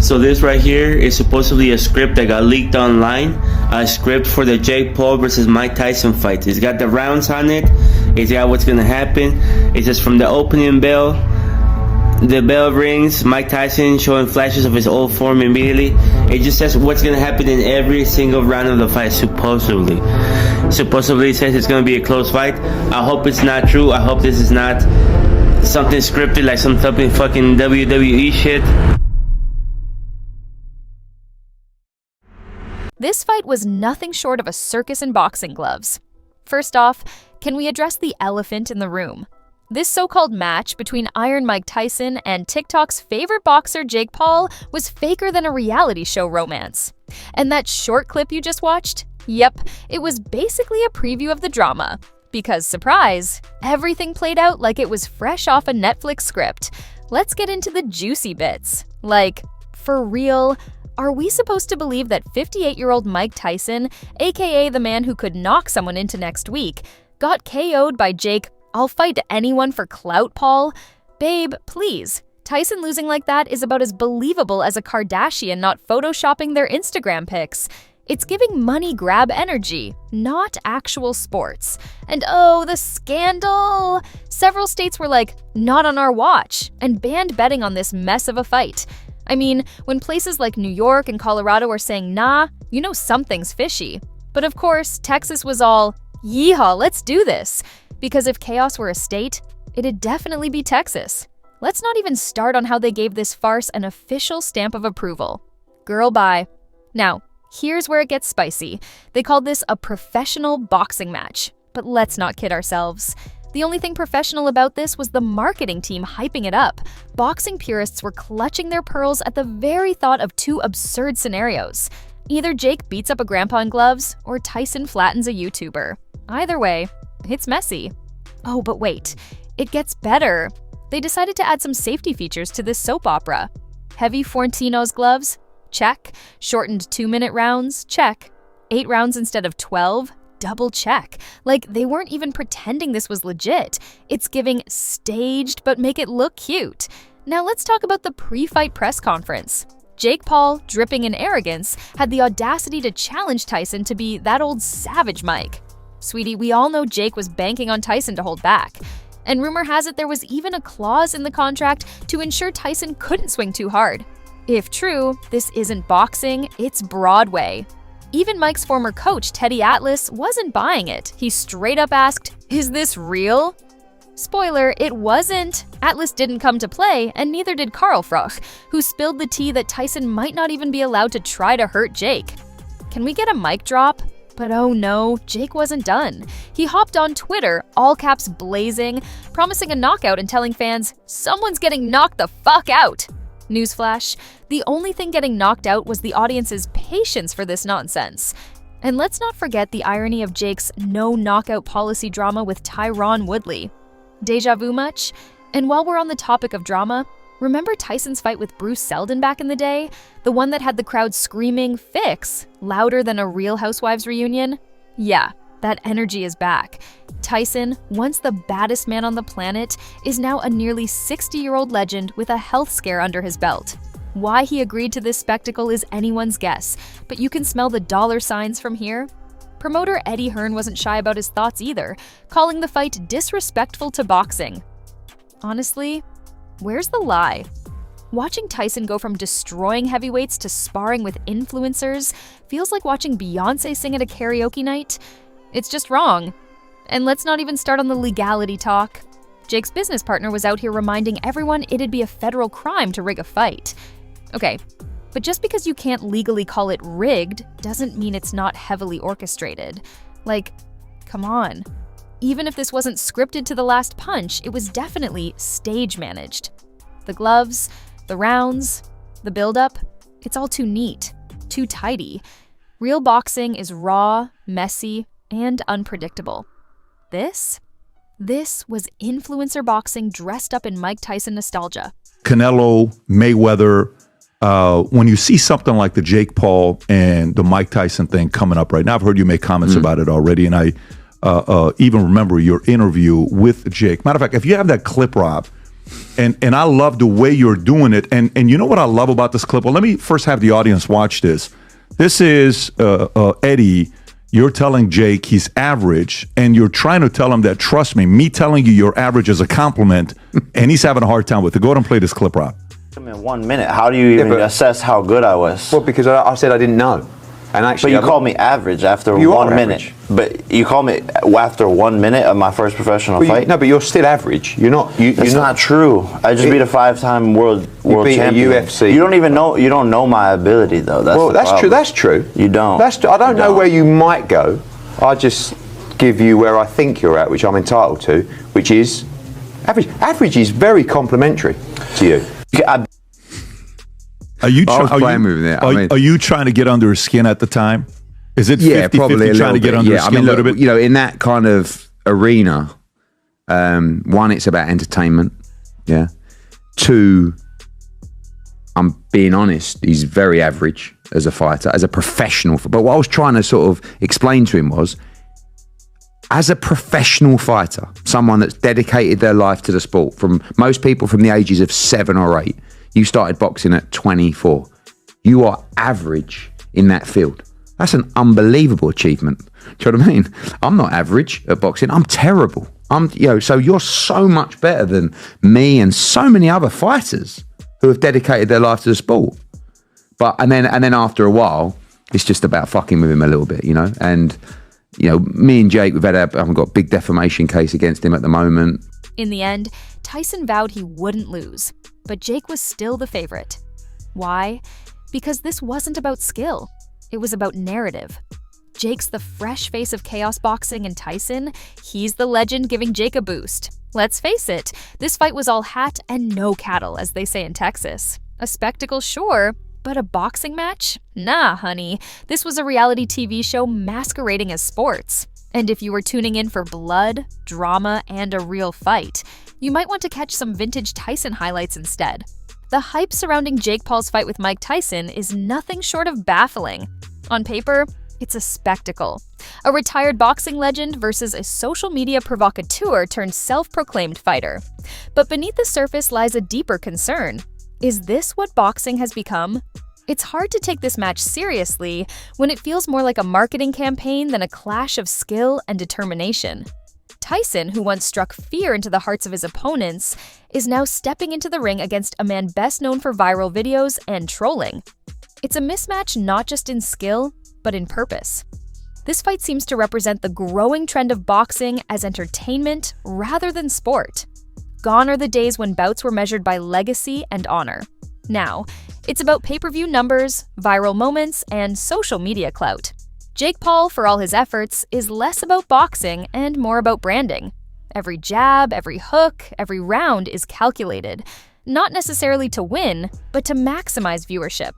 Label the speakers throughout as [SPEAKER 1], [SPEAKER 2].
[SPEAKER 1] So this right here is supposedly a script that got leaked online. A script for the Jake Paul versus Mike Tyson fight. It's got the rounds on it. It's got what's gonna happen. It says from the opening bell, the bell rings, Mike Tyson showing flashes of his old form immediately. It just says what's gonna happen in every single round of the fight, supposedly. Supposedly it says it's gonna be a close fight. I hope it's not true. I hope this is not something scripted like something fucking WWE shit.
[SPEAKER 2] This fight was nothing short of a circus in boxing gloves. First off, can we address the elephant in the room? This so-called match between Iron Mike Tyson and TikTok's favorite boxer Jake Paul was faker than a reality show romance. And that short clip you just watched? Yep, it was basically a preview of the drama. Because, surprise, everything played out like it was fresh off a Netflix script. Let's get into the juicy bits. Like, for real, are we supposed to believe that 58-year-old Mike Tyson, aka the man who could knock someone into next week, got KO'd by Jake, "I'll fight anyone for clout, Paul"? Babe, please. Tyson losing like that is about as believable as a Kardashian not photoshopping their Instagram pics. It's giving money grab energy, not actual sports. And oh, the scandal! Several states were like, not on our watch, and banned betting on this mess of a fight. I mean, when places like New York and Colorado are saying nah, you know something's fishy. But of course, Texas was all, yeehaw, let's do this. Because if chaos were a state, it'd definitely be Texas. Let's not even start on how they gave this farce an official stamp of approval. Girl, bye. Now, here's where it gets spicy. They called this a professional boxing match. But let's not kid ourselves. The only thing professional about this was the marketing team hyping it up. Boxing purists were clutching their pearls at the very thought of two absurd scenarios. Either Jake beats up a grandpa in gloves, or Tyson flattens a YouTuber. Either way, it's messy. Oh, but wait, it gets better. They decided to add some safety features to this soap opera. Heavy Fortino's gloves? Check. Shortened 2-minute rounds? Check. 8 rounds instead of 12? Double check. Like, they weren't even pretending this was legit. It's giving staged, but make it look cute. Now let's talk about the pre-fight press conference. Jake Paul, dripping in arrogance, had the audacity to challenge Tyson to be that old savage Mike. Sweetie, we all know Jake was banking on Tyson to hold back. And rumor has it there was even a clause in the contract to ensure Tyson couldn't swing too hard. If true, this isn't boxing, it's Broadway. Even Mike's former coach, Teddy Atlas, wasn't buying it. He straight up asked, "Is this real?" Spoiler, it wasn't. Atlas didn't come to play, and neither did Carl Froch, who spilled the tea that Tyson might not even be allowed to try to hurt Jake. Can we get a mic drop? But oh no, Jake wasn't done. He hopped on Twitter, all caps blazing, promising a knockout and telling fans, "Someone's getting knocked the fuck out." Newsflash, the only thing getting knocked out was the audience's patience for this nonsense. And let's not forget the irony of Jake's no knockout policy drama with Tyron Woodley. Deja vu much? And while we're on the topic of drama, remember Tyson's fight with Bruce Seldon back in the day? The one that had the crowd screaming, "Fix!" louder than a Real Housewives reunion? Yeah, that energy is back. Tyson, once the baddest man on the planet, is now a nearly 60-year-old legend with a health scare under his belt. Why he agreed to this spectacle is anyone's guess, but you can smell the dollar signs from here. Promoter Eddie Hearn wasn't shy about his thoughts either, calling the fight disrespectful to boxing. Honestly, where's the lie? Watching Tyson go from destroying heavyweights to sparring with influencers feels like watching Beyoncé sing at a karaoke night. It's just wrong. And let's not even start on the legality talk. Jake's business partner was out here reminding everyone it'd be a federal crime to rig a fight. Okay, but just because you can't legally call it rigged doesn't mean it's not heavily orchestrated. Like, come on. Even if this wasn't scripted to the last punch, it was definitely stage managed. The gloves, the rounds, the buildup, it's all too neat, too tidy. Real boxing is raw, messy, and unpredictable. This was influencer boxing dressed up in Mike Tyson nostalgia.
[SPEAKER 3] Canelo, Mayweather, when you see something like the Jake Paul and the Mike Tyson thing coming up right now, I've heard you make comments about it already, and I even remember your interview with Jake. Matter of fact, if you have that clip, Rob, And I love the way you're doing it. And you know what I love about this clip? Well, let me first have the audience watch this. This is Eddie. You're telling Jake he's average, and you're trying to tell him that, trust me telling you you're average is a compliment, and he's having a hard time with it. Go ahead and play this clip, Rob.
[SPEAKER 4] In 1 minute, how do you even assess how good I was?
[SPEAKER 5] Well, because I said I didn't know. And actually,
[SPEAKER 4] but you called me average after 1 minute. But you called me after 1 minute of my first professional fight.
[SPEAKER 5] No, but you're still average. You're not.
[SPEAKER 4] That's not true. I just beat a 5-time world champion.
[SPEAKER 5] A UFC.
[SPEAKER 4] You don't even know. You don't know my ability though. That's
[SPEAKER 5] true. That's true.
[SPEAKER 4] You don't.
[SPEAKER 5] I don't know where you might go. I just give you where I think you're at, which I'm entitled to, which is average. Average is very complimentary to you.
[SPEAKER 3] Are you trying to get under his skin at the time? Is it 50-50 trying to get under his skin a little bit?
[SPEAKER 6] You know, in that kind of arena, one, it's about entertainment. Yeah. Two, I'm being honest, he's very average as a fighter, as a professional. But what I was trying to sort of explain to him was, as a professional fighter, someone that's dedicated their life to the sport, from most people from the ages of 7 or 8, you started boxing at 24. You are average in that field. That's an unbelievable achievement. Do you know what I mean? I'm not average at boxing. I'm terrible. So you're so much better than me and so many other fighters who have dedicated their life to the sport. And then after a while, it's just about fucking with him a little bit, you know. And me and Jake, I've got a big defamation case against him at the moment.
[SPEAKER 2] In the end, Tyson vowed he wouldn't lose, but Jake was still the favorite. Why? Because this wasn't about skill. It was about narrative. Jake's the fresh face of chaos boxing, and Tyson, he's the legend giving Jake a boost. Let's face it, this fight was all hat and no cattle, as they say in Texas. A spectacle, sure, but a boxing match? Nah, honey. This was a reality TV show masquerading as sports. And if you were tuning in for blood, drama, and a real fight, you might want to catch some vintage Tyson highlights instead. The hype surrounding Jake Paul's fight with Mike Tyson is nothing short of baffling. On paper, it's a spectacle. A retired boxing legend versus a social media provocateur turned self-proclaimed fighter. But beneath the surface lies a deeper concern. Is this what boxing has become? It's hard to take this match seriously when it feels more like a marketing campaign than a clash of skill and determination. Tyson, who once struck fear into the hearts of his opponents, is now stepping into the ring against a man best known for viral videos and trolling. It's a mismatch not just in skill, but in purpose. This fight seems to represent the growing trend of boxing as entertainment rather than sport. Gone are the days when bouts were measured by legacy and honor. Now, it's about pay-per-view numbers, viral moments, and social media clout. Jake Paul, for all his efforts, is less about boxing and more about branding. Every jab, every hook, every round is calculated, not necessarily to win, but to maximize viewership.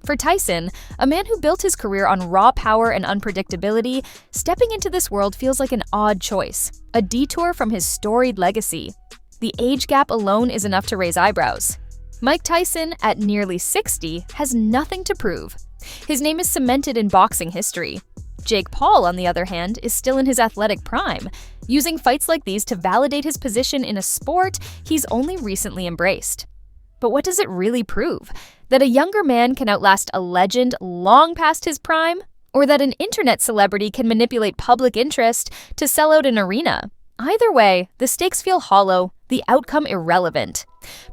[SPEAKER 2] For Tyson, a man who built his career on raw power and unpredictability, stepping into this world feels like an odd choice, a detour from his storied legacy. The age gap alone is enough to raise eyebrows. Mike Tyson, at nearly 60, has nothing to prove. His name is cemented in boxing history. Jake Paul, on the other hand, is still in his athletic prime, using fights like these to validate his position in a sport he's only recently embraced. But what does it really prove? That a younger man can outlast a legend long past his prime? Or that an internet celebrity can manipulate public interest to sell out an arena? Either way, the stakes feel hollow, the outcome irrelevant.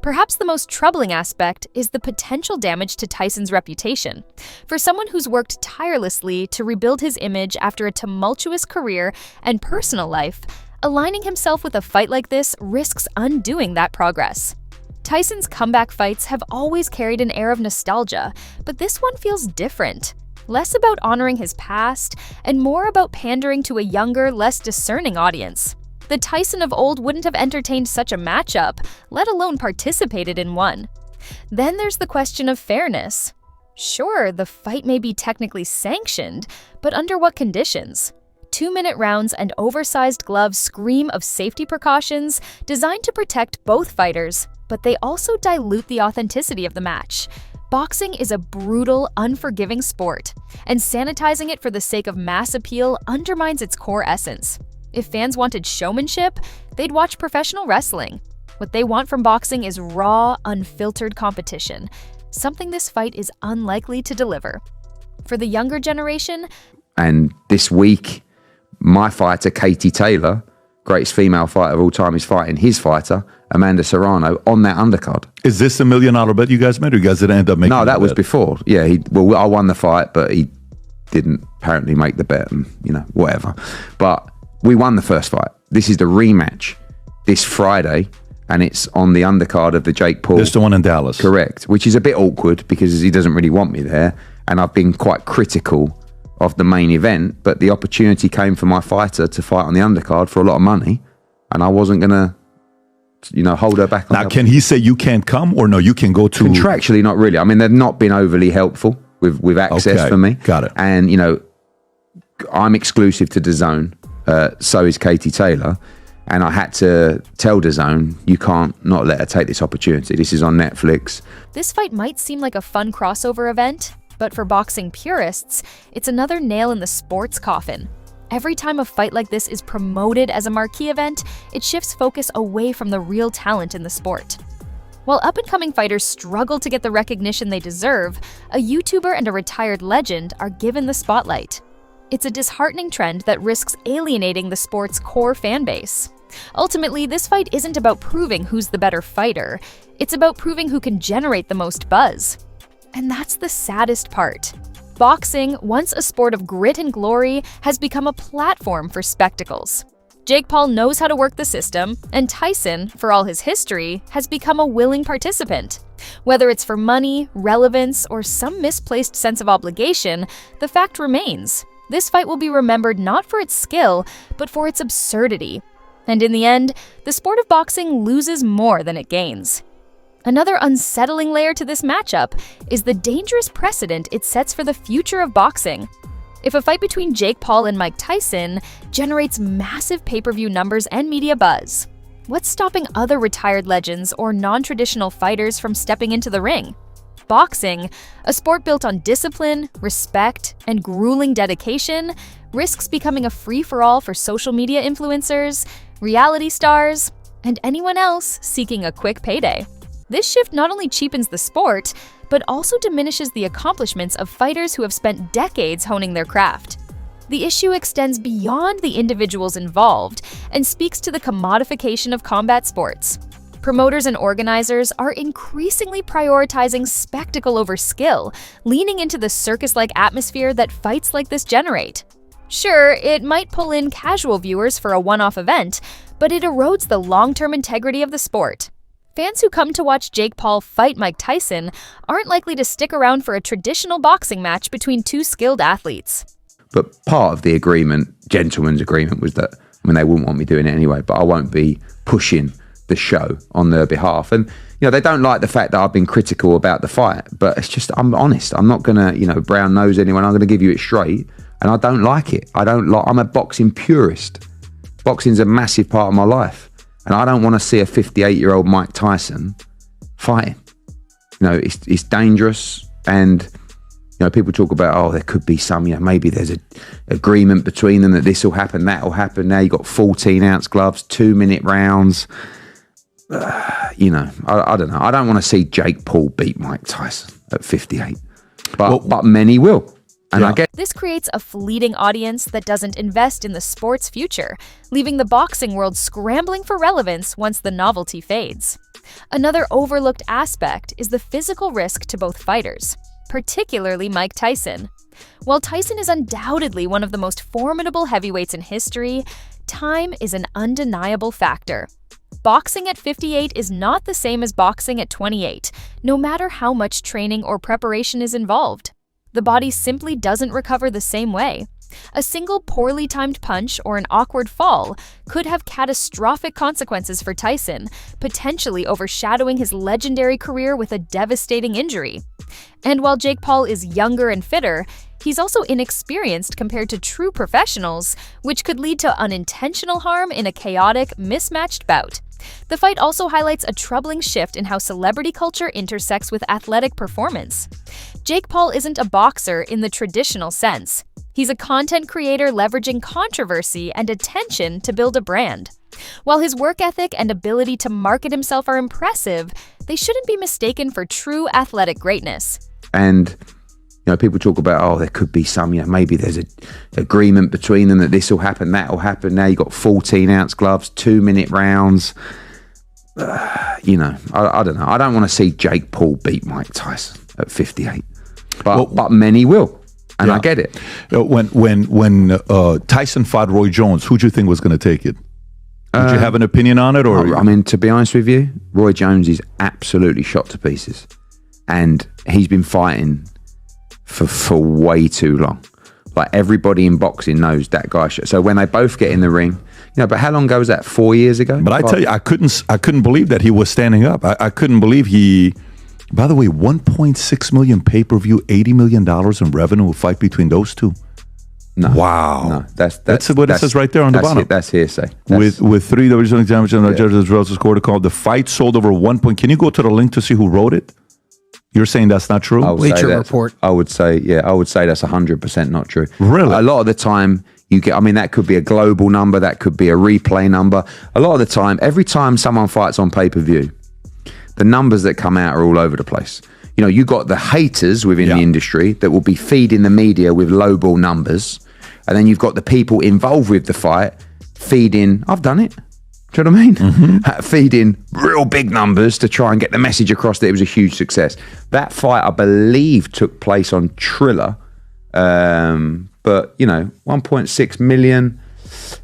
[SPEAKER 2] Perhaps the most troubling aspect is the potential damage to Tyson's reputation. For someone who's worked tirelessly to rebuild his image after a tumultuous career and personal life, aligning himself with a fight like this risks undoing that progress. Tyson's comeback fights have always carried an air of nostalgia, but this one feels different. Less about honoring his past and more about pandering to a younger, less discerning audience. The Tyson of old wouldn't have entertained such a matchup, let alone participated in one. Then there's the question of fairness. Sure, the fight may be technically sanctioned, but under what conditions? 2-minute rounds and oversized gloves scream of safety precautions designed to protect both fighters, but they also dilute the authenticity of the match. Boxing is a brutal, unforgiving sport, and sanitizing it for the sake of mass appeal undermines its core essence. If fans wanted showmanship, they'd watch professional wrestling. What they want from boxing is raw, unfiltered competition, something this fight is unlikely to deliver. For the younger generation,
[SPEAKER 6] and this week, my fighter, Katie Taylor, greatest female fighter of all time, is fighting his fighter, Amanda Serrano, on that undercard.
[SPEAKER 3] Is this $1 million bet you guys made, or you guys didn't end up making?
[SPEAKER 6] No, that
[SPEAKER 3] the
[SPEAKER 6] was
[SPEAKER 3] bet?
[SPEAKER 6] before. Yeah, I won the fight, but he didn't apparently make the bet, and whatever. But we won the first fight. This is the rematch this Friday, and it's on the undercard of the Jake Paul.
[SPEAKER 3] This is the one in Dallas.
[SPEAKER 6] Correct, which is a bit awkward because he doesn't really want me there, and I've been quite critical of the main event, but the opportunity came for my fighter to fight on the undercard for a lot of money, and I wasn't going to, hold her back.
[SPEAKER 3] Now, can he say you can't come, or no, you can go to...
[SPEAKER 6] Contractually, not really. I mean, they've not been overly helpful with access for me.
[SPEAKER 3] Got it.
[SPEAKER 6] And, I'm exclusive to DAZN, so is Katie Taylor, and I had to tell DAZN, you can't not let her take this opportunity. This is on Netflix.
[SPEAKER 2] this fight might seem like a fun crossover event, but for boxing purists, it's another nail in the sports coffin. Every time a fight like this is promoted as a marquee event, it shifts focus away from the real talent in the sport. While up-and-coming fighters struggle to get the recognition they deserve, a YouTuber and a retired legend are given the spotlight. It's a disheartening trend that risks alienating the sport's core fan base. Ultimately, this fight isn't about proving who's the better fighter. It's about proving who can generate the most buzz. And that's the saddest part. Boxing, once a sport of grit and glory, has become a platform for spectacles. Jake Paul knows how to work the system, and Tyson, for all his history, has become a willing participant. Whether it's for money, relevance, or some misplaced sense of obligation, the fact remains. This fight will be remembered not for its skill, but for its absurdity. And in the end, the sport of boxing loses more than it gains. Another unsettling layer to this matchup is the dangerous precedent it sets for the future of boxing. If a fight between Jake Paul and Mike Tyson generates massive pay-per-view numbers and media buzz, what's stopping other retired legends or non-traditional fighters from stepping into the ring? Boxing, a sport built on discipline, respect, and grueling dedication, risks becoming a free-for-all for social media influencers, reality stars, and anyone else seeking a quick payday. This shift not only cheapens the sport, but also diminishes the accomplishments of fighters who have spent decades honing their craft. The issue extends beyond the individuals involved and speaks to the commodification of combat sports. Promoters and organizers are increasingly prioritizing spectacle over skill, leaning into the circus-like atmosphere that fights like this generate. Sure, it might pull in casual viewers for a one-off event, but it erodes the long-term integrity of the sport. Fans who come to watch Jake Paul fight Mike Tyson aren't likely to stick around for a traditional boxing match between two skilled athletes.
[SPEAKER 6] But part of the agreement, gentleman's agreement, was that, they wouldn't want me doing it anyway, but I won't be pushing the show on their behalf. And, they don't like the fact that I've been critical about the fight, but it's just, I'm honest. I'm not going to, brown nose anyone. I'm going to give you it straight. And I don't like it. I'm a boxing purist. Boxing's a massive part of my life. And I don't want to see a 58-year-old Mike Tyson fighting. It's dangerous. And, people talk about, there could be some, maybe there's an agreement between them that this will happen, that will happen. Now you've got 14-ounce gloves, 2-minute rounds. I don't know. I don't want to see Jake Paul beat Mike Tyson at 58. But many will. And I get
[SPEAKER 2] this creates a fleeting audience that doesn't invest in the sport's future, leaving the boxing world scrambling for relevance once the novelty fades. Another overlooked aspect is the physical risk to both fighters, particularly Mike Tyson. While Tyson is undoubtedly one of the most formidable heavyweights in history, time is an undeniable factor. Boxing at 58 is not the same as boxing at 28, no matter how much training or preparation is involved. The body simply doesn't recover the same way. A single poorly timed punch or an awkward fall could have catastrophic consequences for Tyson, potentially overshadowing his legendary career with a devastating injury. And while Jake Paul is younger and fitter, he's also inexperienced compared to true professionals, which could lead to unintentional harm in a chaotic, mismatched bout. The fight also highlights a troubling shift in how celebrity culture intersects with athletic performance. Jake Paul isn't a boxer in the traditional sense. He's a content creator leveraging controversy and attention to build a brand. While his work ethic and ability to market himself are impressive, they shouldn't be mistaken for true athletic greatness.
[SPEAKER 6] And people talk about, there could be some, maybe there's an agreement between them that this will happen, that will happen. Now you've got 14-ounce gloves, 2-minute rounds. I don't know. I don't want to see Jake Paul beat Mike Tyson at 58, but many will, and I get it.
[SPEAKER 3] When Tyson fought Roy Jones, who do you think was going to take it? Did you have an opinion on it, or?
[SPEAKER 6] I mean, to be honest with you, Roy Jones is absolutely shot to pieces, and he's been fighting for way too long. Like, everybody in boxing knows that guy. So when they both get in the ring, but how long ago was that? 4 years ago?
[SPEAKER 3] But I tell you, I couldn't believe that he was standing up. I couldn't believe he. By the way, 1.6 million pay-per-view, $80 million in revenue, a fight between those two.
[SPEAKER 6] No,
[SPEAKER 3] wow,
[SPEAKER 6] no, that's
[SPEAKER 3] what it says right there on the bottom.
[SPEAKER 6] That's hearsay.
[SPEAKER 3] With 3 original examiners and judges as well as scored a call. The fight sold over 1 point. Can you go to the link to see who wrote it? You're saying that's not true?
[SPEAKER 7] Bleacher Report.
[SPEAKER 6] I would say that's 100% not true.
[SPEAKER 3] Really?
[SPEAKER 6] A lot of the time you get, that could be a global number, that could be a replay number. A lot of the time, every time someone fights on pay-per-view, the numbers that come out are all over the place. You got the haters within the industry that will be feeding the media with lowball numbers. And then you've got the people involved with the fight feeding, I've done it. Do you know what I mean? Mm-hmm. Feeding real big numbers to try and get the message across that it was a huge success. That fight, I believe, took place on Triller. But, 1.6 million.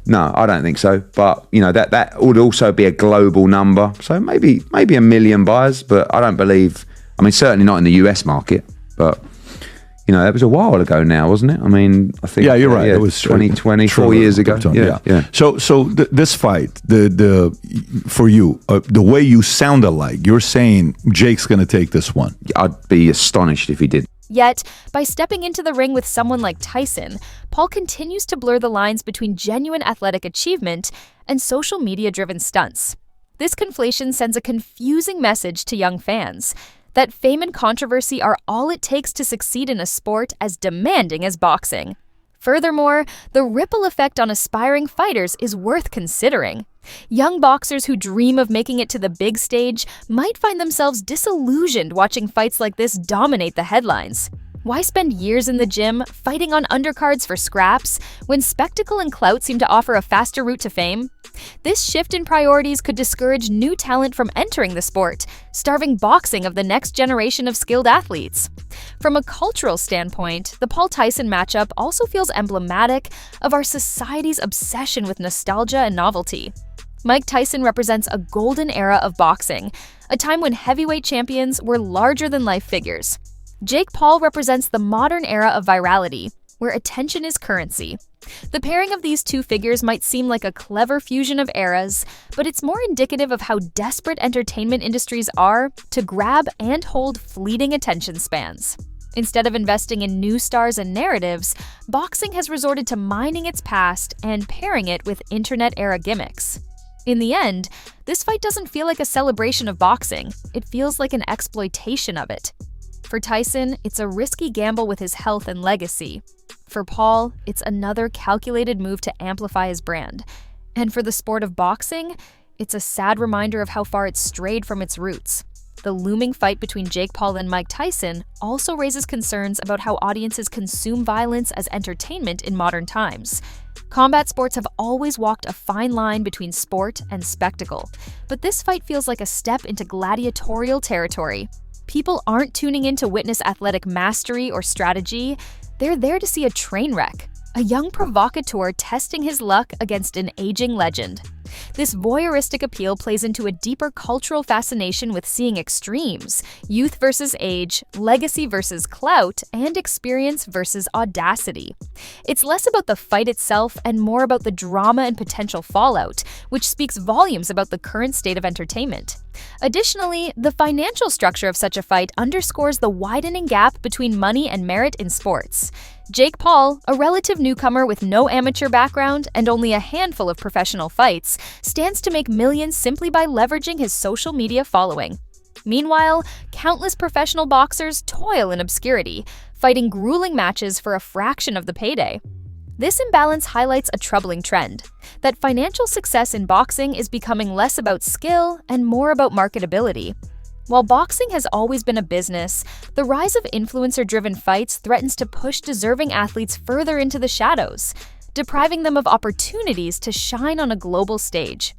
[SPEAKER 6] No, I don't think so. But, that would also be a global number. So maybe 1 million buyers, but I don't believe, certainly not in the US market. But, that was a while ago now, wasn't it? I think.
[SPEAKER 3] Yeah, you're right. It was
[SPEAKER 6] 2020, 4 years ago. Yeah.
[SPEAKER 3] So this fight, for you, the way you sounded like, you're saying Jake's going to take this one.
[SPEAKER 6] I'd be astonished if he did.
[SPEAKER 2] Yet, by stepping into the ring with someone like Tyson, Paul continues to blur the lines between genuine athletic achievement and social media-driven stunts. This conflation sends a confusing message to young fans that fame and controversy are all it takes to succeed in a sport as demanding as boxing. Furthermore, the ripple effect on aspiring fighters is worth considering. Young boxers who dream of making it to the big stage might find themselves disillusioned watching fights like this dominate the headlines. Why spend years in the gym fighting on undercards for scraps when spectacle and clout seem to offer a faster route to fame? This shift in priorities could discourage new talent from entering the sport, starving boxing of the next generation of skilled athletes. From a cultural standpoint, the Paul Tyson matchup also feels emblematic of our society's obsession with nostalgia and novelty. Mike Tyson represents a golden era of boxing, a time when heavyweight champions were larger-than-life figures. Jake Paul represents the modern era of virality, where attention is currency. The pairing of these two figures might seem like a clever fusion of eras, but it's more indicative of how desperate entertainment industries are to grab and hold fleeting attention spans. Instead of investing in new stars and narratives, boxing has resorted to mining its past and pairing it with internet-era gimmicks. In the end, this fight doesn't feel like a celebration of boxing, it feels like an exploitation of it. For Tyson, it's a risky gamble with his health and legacy. For Paul, it's another calculated move to amplify his brand. And for the sport of boxing, it's a sad reminder of how far it's strayed from its roots. The looming fight between Jake Paul and Mike Tyson also raises concerns about how audiences consume violence as entertainment in modern times. Combat sports have always walked a fine line between sport and spectacle, but this fight feels like a step into gladiatorial territory. People aren't tuning in to witness athletic mastery or strategy, they're there to see a train wreck, a young provocateur testing his luck against an aging legend. This voyeuristic appeal plays into a deeper cultural fascination with seeing extremes, youth versus age, legacy versus clout, and experience versus audacity. It's less about the fight itself and more about the drama and potential fallout, which speaks volumes about the current state of entertainment. Additionally, the financial structure of such a fight underscores the widening gap between money and merit in sports. Jake Paul, a relative newcomer with no amateur background and only a handful of professional fights, stands to make millions simply by leveraging his social media following. Meanwhile, countless professional boxers toil in obscurity, fighting grueling matches for a fraction of the payday. This imbalance highlights a troubling trend, that financial success in boxing is becoming less about skill and more about marketability. While boxing has always been a business, the rise of influencer-driven fights threatens to push deserving athletes further into the shadows, depriving them of opportunities to shine on a global stage.